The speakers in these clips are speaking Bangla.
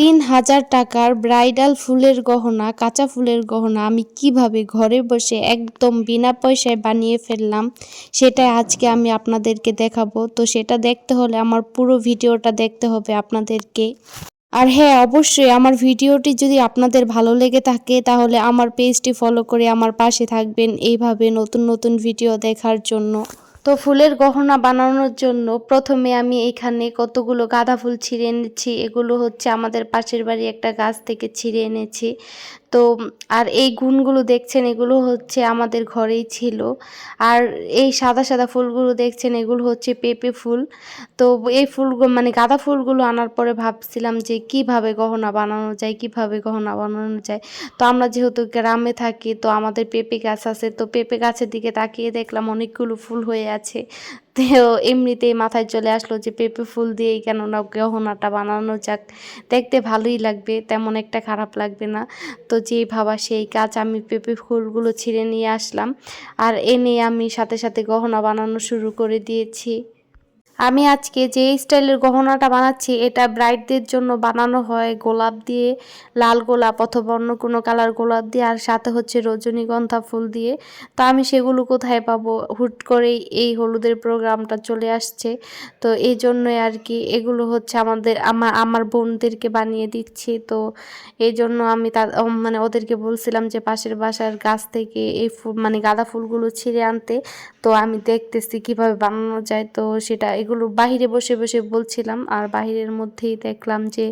৩,০০০ টাকার ব্রাইডাল ফুলের গহনা, কাঁচা ফুলের গহনা আমি কিভাবে ঘরে বসে একদম বিনা পয়সায় বানিয়ে ফেললাম, সেটাই আজকে আমি আপনাদেরকে দেখাবো। তো সেটা দেখতে হলে আমার পুরো ভিডিওটা দেখতে হবে আপনাদেরকে। আর হ্যাঁ, অবশ্যই আমার ভিডিওটি যদি আপনাদের ভালো লেগে থাকে তাহলে আমার পেজটি ফলো করে আমার পাশে থাকবেন এইভাবে নতুন নতুন ভিডিও দেখার জন্য। তো ফুলের গহনা বানানোর জন্য প্রথমে আমি এখানে কতগুলো গাঁদা ফুল ছিঁড়ে এনেছি। এগুলো হচ্ছে আমাদের পাশের বাড়ি একটা গাছ থেকে ছিঁড়ে এনেছি। তো আর এই গুণগুলো দেখছেন এগুলো হচ্ছে আমাদের ঘরেই ছিল। আর এই সাদা সাদা ফুলগুলো দেখছেন এগুলো হচ্ছে পেঁপে ফুল। তো এই ফুলগুলো মানে গাঁদা ফুলগুলো আনার পরে ভাবছিলাম যে কিভাবে গহনা বানানো যায়, কিভাবে গহনা বানানো যায়। তো আমরা যেহেতু গ্রামে থাকি তো আমাদের পেঁপে গাছ আছে, তো পেঁপে গাছের দিকে তাকিয়ে দেখলাম অনেকগুলো ফুল হয়ে আছে। তো এমনিতেই মাথায় চলে আসলো যে পেঁপে ফুল দিয়েই কেননা গহনাটা বানানো যাক, দেখতে ভালোই লাগবে, তেমন একটা খারাপ লাগবে না। তো যেই ভাবা সেই কাজ, আমি পেঁপে ফুলগুলো ছিঁড়ে নিয়ে আসলাম আর এনে আমি সাথে সাথে গহনা বানানো শুরু করে দিয়েছি। আমি আজকে যে স্টাইলের গহনাটা বানাচ্ছি এটা ব্রাইডদের জন্য বানানো হয় গোলাপ দিয়ে, লাল গোলাপ অথবা অন্য কোনো কালার গোলাপ দিয়ে, আর সাথে হচ্ছে রজনীগন্ধা ফুল দিয়ে। তো আমি সেগুলো কোথায় পাবো, হুট করেই এই হলুদের প্রোগ্রামটা চলে আসছে, তো এই জন্যই আর কি এগুলো হচ্ছে আমার বোনদেরকে বানিয়ে দিচ্ছি। তো এই জন্য আমি মানে ওদেরকে বলছিলাম যে পাশের বাসার গাছ থেকে এই ফুল মানে গাঁদা ফুলগুলো ছিঁড়ে আনতে। তো আমি দেখতেছি কিভাবে বানানো যায়, তো সেটা এগুলো বাহিরে বসে বসে বলছিলাম আর বাহিরের মধ্যেই দেখলাম যে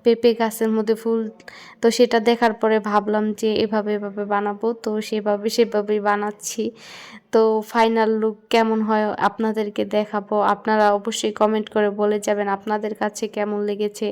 পেঁপে গাছের মধ্যে ফুল। তো সেটা দেখার পরে ভাবলাম যে এভাবে এভাবে বানাবো, তো সেভাবেই বানাচ্ছি। তো ফাইনাল লুক কেমন হয় আপনাদেরকে দেখাবো। আপনারা অবশ্যই কমেন্ট করে বলে যাবেন আপনাদের কাছে কেমন লেগেছে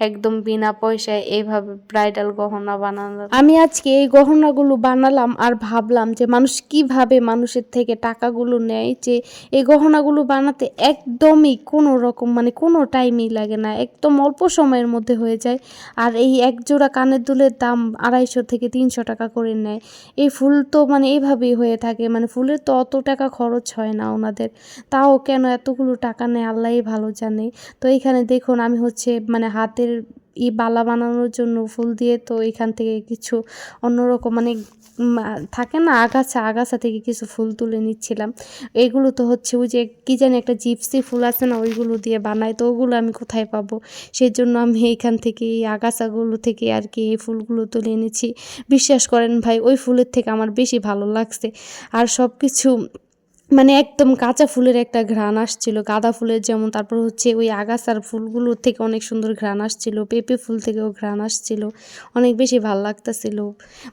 একদম বিনা পয়সায় এইভাবে ব্রাইডাল গহনা বানানো। আমি আজকে এই গহনাগুলো বানালাম আর ভাবলাম যে মানুষ কিভাবে মানুষের থেকে টাকাগুলো নেয়, যে এই গহনাগুলো বানাতে একদমই কোনো রকম মানে কোনো টাইমই লাগে না, একদম অল্প সময়ের মধ্যে হয়ে যায়। আর এই এক জোড়া কানের দুলের দাম 250 থেকে 300 টাকা করে নেয়। এই ফুল তো মানে এইভাবেই হয়ে থাকে, মানে ফুলের তো অত টাকা খরচ হয় না ওনাদের, তাও কেন এতগুলো টাকা নেয় আল্লাহই ভালো জানে। তো এইখানে দেখুন আমি হচ্ছে মানে হাতের বালা বানানোর জন্য ফুল দিয়ে, তো এখান থেকে কিছু অন্যরকম মানে থাকে না আগাছা থেকে কিছু ফুল তুলে নিচ্ছিলাম। এগুলো তো হচ্ছে ওই যে কি জানি একটা জিপসি ফুল আছে না, ওইগুলো দিয়ে বানাই, তো ওগুলো আমি কোথায় পাবো, সেই জন্য আমি এইখান থেকে এই আগাছাগুলো থেকে আর কি এই ফুলগুলো তুলে এনেছি। বিশ্বাস করেন ভাই, ওই ফুলের থেকে আমার বেশি ভালো লাগছে। আর সব কিছু মানে একদম কাঁচা ফুলের একটা ঘ্রাণ আসছিল, গাঁদা ফুলের যেমন, তারপর হচ্ছে ওই আগাছার ফুলগুলোর থেকে অনেক সুন্দর ঘ্রাণ আসছিল, পেঁপে ফুল থেকেও ঘ্রাণ আসছিল, অনেক বেশি ভালো লাগতেছিল।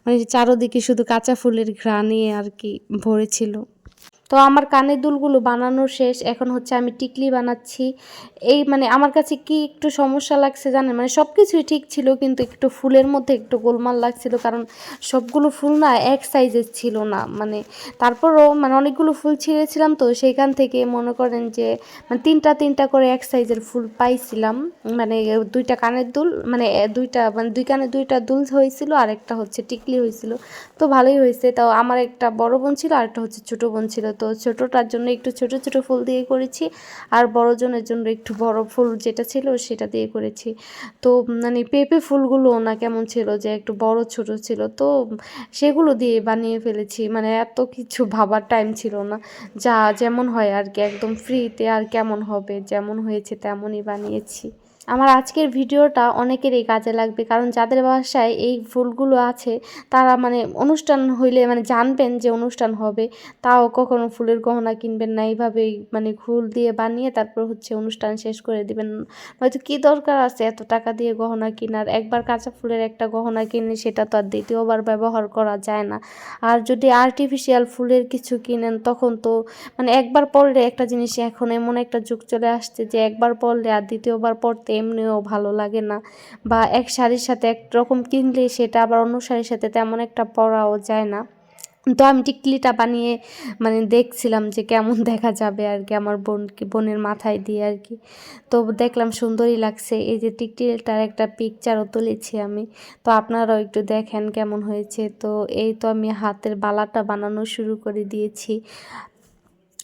মানে চারোদিকে শুধু কাঁচা ফুলের ঘ্রাণে আর কি ভরেছিল। তো আমার কানের দুলগুলো বানানো শেষ, এখন হচ্ছে আমি টিকলি বানাচ্ছি। এই মানে আমার কাছে কি একটু সমস্যা লাগছে জানেন, মানে সব কিছুই ঠিক ছিল কিন্তু একটু ফুলের মধ্যে একটু গোলমাল লাগছিল, কারণ সবগুলো ফুল না এক সাইজের ছিল না, মানে তারপরও মানে অনেকগুলো ফুল ছিঁড়েছিলাম, তো সেইখান থেকে মনে করেন যে মানে তিনটা তিনটা করে এক সাইজের ফুল পাইছিলাম। মানে দুইটা কানের দুল মানে দুই কানে দুইটা দুল হয়েছিল আর একটা হচ্ছে টিকলি হয়েছিল। তো ভালোই হয়েছে। তাও আমার একটা বড় বোন ছিল আর একটা হচ্ছে ছোটো বোন ছিল, তো ছোটোটার জন্য একটু ছোট ছোট ফুল দিয়ে করেছি আর বড় জনের জন্য একটু বড় ফুল যেটা ছিল সেটা দিয়ে করেছি। তো মানে পেঁপে ফুলগুলো না কেমন ছিল যে একটু বড় ছোট ছিল, তো সেগুলো দিয়ে বানিয়ে ফেলেছি, মানে এত কিছু ভাবার টাইম ছিল না, যা যেমন হয় আর কি একদম ফ্রিতে, আর কেমন হবে যেমন হয়েছে তেমনই বানিয়েছি। আমার আজকের ভিডিওটা অনেকেরই কাজে লাগবে, কারণ যাদের বাসায় এই ফুলগুলো আছে তারা মানে অনুষ্ঠান হইলে মানে জানবেন যে অনুষ্ঠান হবে, তাও কখনো ফুলের গহনা কিনবেন না, এইভাবেই মানে ফুল দিয়ে বানিয়ে তারপর হচ্ছে অনুষ্ঠান শেষ করে দিবেন। হয়তো কী দরকার আছে এত টাকা দিয়ে গহনা কেনার, একবার কাঁচা ফুলের একটা গহনা কিনলে সেটা তো আর দ্বিতীয়বার ব্যবহার করা যায় না। আর যদি আর্টিফিশিয়াল ফুলের কিছু কিনেন তখন তো মানে একবার পরলে একটা জিনিস, এখন এমন একটা যুগ চলে আসছে যে একবার পরলে আর দ্বিতীয়বার পরতে এমনিও ভালো লাগে না, বা এক শাড়ির সাথে একরকম কিনলে সেটা আবার অন্য শাড়ির সাথে তেমন একটা পরাও যায় না। তো আমি টিকলিটা বানিয়ে মানে দেখছিলাম যে কেমন দেখা যাবে আর কি আমার বোনের মাথায় দিয়ে আর কি। তো দেখলাম সুন্দরই লাগছে, এই যে টিকলিটার একটা পিকচারও তুলেছি আমি, তো আপনারাও একটু দেখেন কেমন হয়েছে। তো এই তো আমি হাতের বালাটা বানানো শুরু করে দিয়েছি।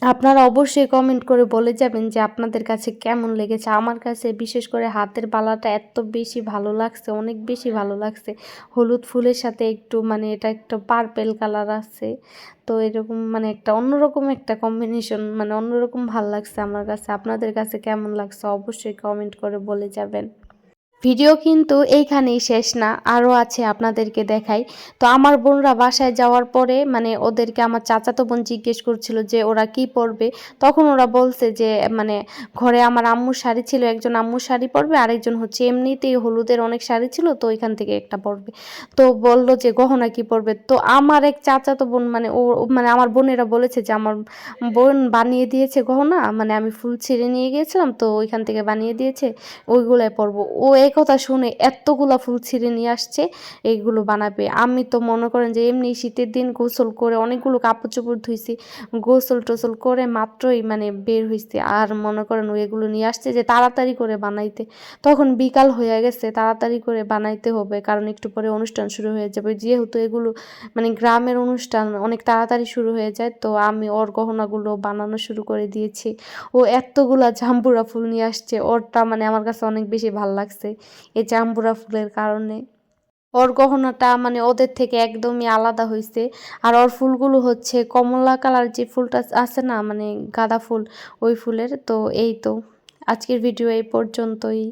আপনারা অবশ্যই কমেন্ট করে বলে যাবেন যে আপনাদের কাছে কেমন লেগেছে। আমার কাছে বিশেষ করে হাতের বালাটা এত বেশি ভালো লাগছে, অনেক বেশি ভালো লাগছে। হলুদ ফুলের সাথে একটু মানে এটা একটু পার্পেল কালার আছে। তো এরকম মানে একটা অন্যরকম একটা কম্বিনেশন, মানে অন্যরকম ভাল লাগছে আমার কাছে। আপনাদের কাছে কেমন লাগছে অবশ্যই কমেন্ট করে বলে যাবেন। ভিডিও কিন্তু এইখানেই শেষ না, আরও আছে আপনাদেরকে দেখাই। তো আমার বোনরা বাসায় যাওয়ার পরে মানে ওদেরকে আমার চাচাতো বোন জিজ্ঞেস করছিল যে ওরা কি পরবে, তখন ওরা বলছে যে মানে ঘরে আমার আম্মুর শাড়ি ছিল, একজন আম্মুর শাড়ি পরবে, আরেকজন হচ্ছে এমনিতেই হলুদের অনেক শাড়ি ছিল তো ওইখান থেকে একটা পরবে। তো বলল যে গহনা কি পরবে, তো আমার এক চাচাতো বোন মানে মানে আমার বোনেরা বলেছে যে আমার বোন বানিয়ে দিয়েছে গহনা, মানে আমি ফুল ছিঁড়ে নিয়ে গিয়েছিলাম তো ওইখান থেকে বানিয়ে দিয়েছে, ওইগুলাই পরবো। ও এই কথা শুনে এতগুলা ফুল ছিঁড়ে নিয়ে আসছে এইগুলো বানাবে। আমি তো মনে করেন যে এমনি শীতের দিন গোসল করে অনেকগুলো কাপড় চোপড় ধুইছি, গোসল টোসল করে মাত্রই মানে বের হইছি, আর মনে করেন ও এগুলো নিয়ে আসছে যে তাড়াতাড়ি করে বানাইতে। তখন বিকাল হয়ে গেছে, তাড়াতাড়ি করে বানাইতে হবে কারণ একটু পরে অনুষ্ঠান শুরু হয়ে যাবে, যেহেতু এগুলো মানে গ্রামের অনুষ্ঠান অনেক তাড়াতাড়ি শুরু হয়ে যায়। তো আমি ওর গহনাগুলো বানানো শুরু করে দিয়েছি। ও এতগুলা জাম্বুরা ফুল নিয়ে আসছে, ওরটা মানে আমার কাছে অনেক বেশি ভাল লাগছে এই জাম্বুরা ফুলের কারণে। ওর গহনাটা মানে ওদের থেকে একদমই আলাদা হয়েছে। আর ওর ফুলগুলো হচ্ছে কমলা কালার, যে ফুলটা আছে না মানে গাঁদা ফুল, ওই ফুলের। তো এই তো আজকের ভিডিও এই পর্যন্তই।